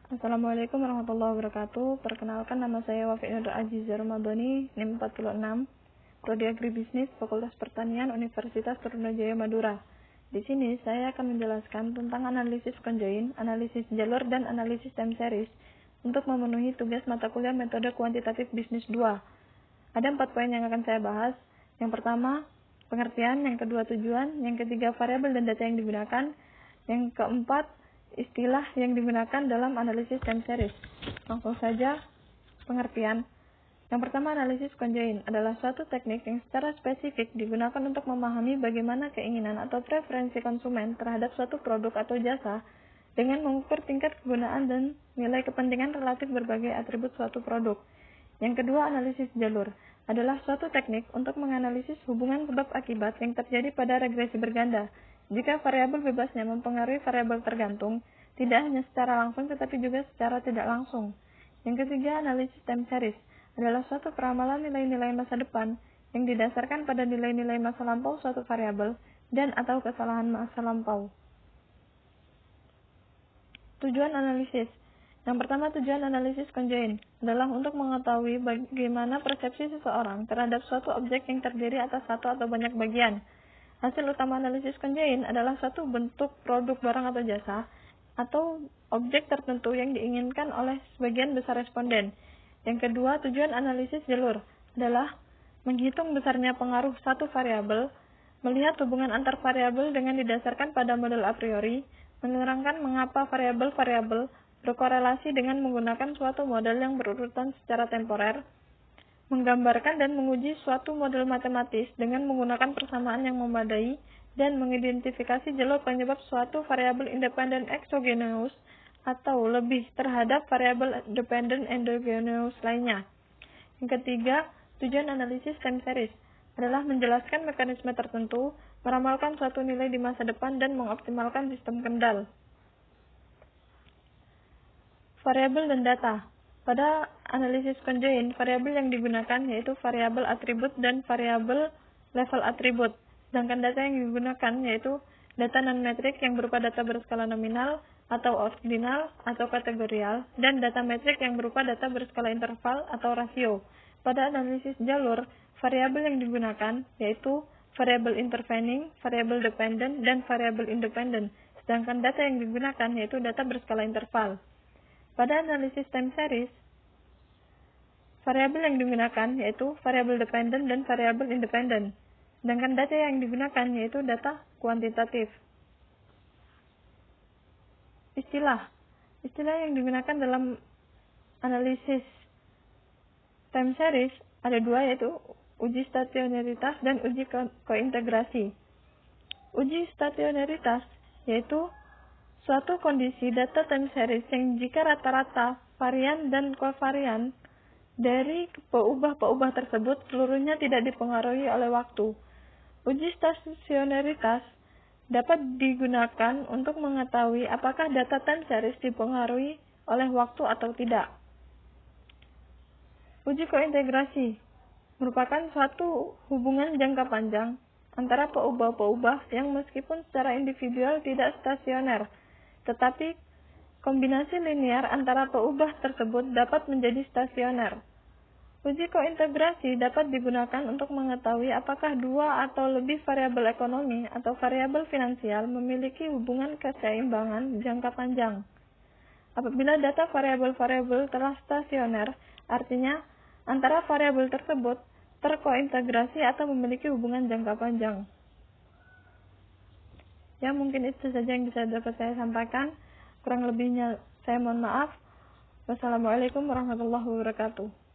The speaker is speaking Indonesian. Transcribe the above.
Assalamualaikum warahmatullahi wabarakatuh. Perkenalkan, nama saya Wafi Nur Aziza Ramadhani, NIM 46, Prodi Agribisnis, Fakultas Pertanian, Universitas Trunajaya Madura. Di sini saya akan menjelaskan tentang analisis conjoin, analisis jalur, dan analisis time series untuk memenuhi tugas mata kuliah metode kuantitatif bisnis 2. Ada 4 poin yang akan saya bahas. Yang pertama, pengertian. Yang kedua, tujuan. Yang ketiga, variabel dan data yang digunakan. Yang keempat, istilah yang digunakan dalam analisis time series. Langsung saja, pengertian. Yang pertama, analisis conjoin adalah suatu teknik yang secara spesifik digunakan untuk memahami bagaimana keinginan atau preferensi konsumen terhadap suatu produk atau jasa dengan mengukur tingkat kegunaan dan nilai kepentingan relatif berbagai atribut suatu produk. Yang kedua, analisis jalur adalah suatu teknik untuk menganalisis hubungan sebab akibat yang terjadi pada regresi berganda. Jika variabel bebasnya mempengaruhi variabel tergantung, tidak hanya secara langsung tetapi juga secara tidak langsung. Yang ketiga, analisis time series adalah suatu peramalan nilai-nilai masa depan yang didasarkan pada nilai-nilai masa lampau suatu variabel dan atau kesalahan masa lampau. Tujuan analisis. Yang pertama, tujuan analisis conjoin adalah untuk mengetahui bagaimana persepsi seseorang terhadap suatu objek yang terdiri atas satu atau banyak bagian. Hasil utama analisis conjoin adalah suatu bentuk produk, barang, atau jasa atau objek tertentu yang diinginkan oleh sebagian besar responden. Yang kedua, tujuan analisis jalur adalah menghitung besarnya pengaruh satu variabel, melihat hubungan antar variabel dengan didasarkan pada model a priori, menerangkan mengapa variabel-variabel berkorelasi dengan menggunakan suatu model yang berurutan secara temporer, menggambarkan dan menguji suatu model matematis dengan menggunakan persamaan yang memadai, dan mengidentifikasi jalur penyebab suatu variabel independen exogenous atau lebih terhadap variabel dependent endogenous lainnya. Yang ketiga, tujuan analisis time series adalah menjelaskan mekanisme tertentu, meramalkan suatu nilai di masa depan, dan mengoptimalkan sistem kendal. Variabel dan data. Pada analisis conjoin, variabel yang digunakan yaitu variabel atribut dan variabel level atribut. Sedangkan data yang digunakan yaitu data non-metrik yang berupa data berskala nominal atau ordinal atau kategorial, dan data metrik yang berupa data berskala interval atau rasio. Pada analisis jalur, variabel yang digunakan yaitu variabel intervening, variabel dependent, dan variabel independent. Sedangkan data yang digunakan yaitu data berskala interval. Pada analisis time series, variabel yang digunakan yaitu variabel dependent dan variabel independent. Sedangkan data yang digunakan yaitu data kuantitatif. Istilah. Istilah yang digunakan dalam analisis time series ada dua, yaitu uji stasionaritas dan uji kointegrasi. Uji stasionaritas yaitu suatu kondisi data time series yang jika rata-rata, varian, dan kovarian dari peubah-peubah tersebut seluruhnya tidak dipengaruhi oleh waktu. Uji stasionaritas dapat digunakan untuk mengetahui apakah data time series dipengaruhi oleh waktu atau tidak. Uji kointegrasi merupakan suatu hubungan jangka panjang antara peubah-peubah yang meskipun secara individual tidak stasioner, tetapi kombinasi linear antara peubah tersebut dapat menjadi stasioner. Uji kointegrasi dapat digunakan untuk mengetahui apakah dua atau lebih variabel ekonomi atau variabel finansial memiliki hubungan keseimbangan jangka panjang. Apabila data variabel-variabel telah stasioner, artinya antara variabel tersebut terkointegrasi atau memiliki hubungan jangka panjang. Ya, mungkin itu saja yang bisa dapat saya sampaikan. Kurang lebihnya saya mohon maaf. Wassalamualaikum warahmatullahi wabarakatuh.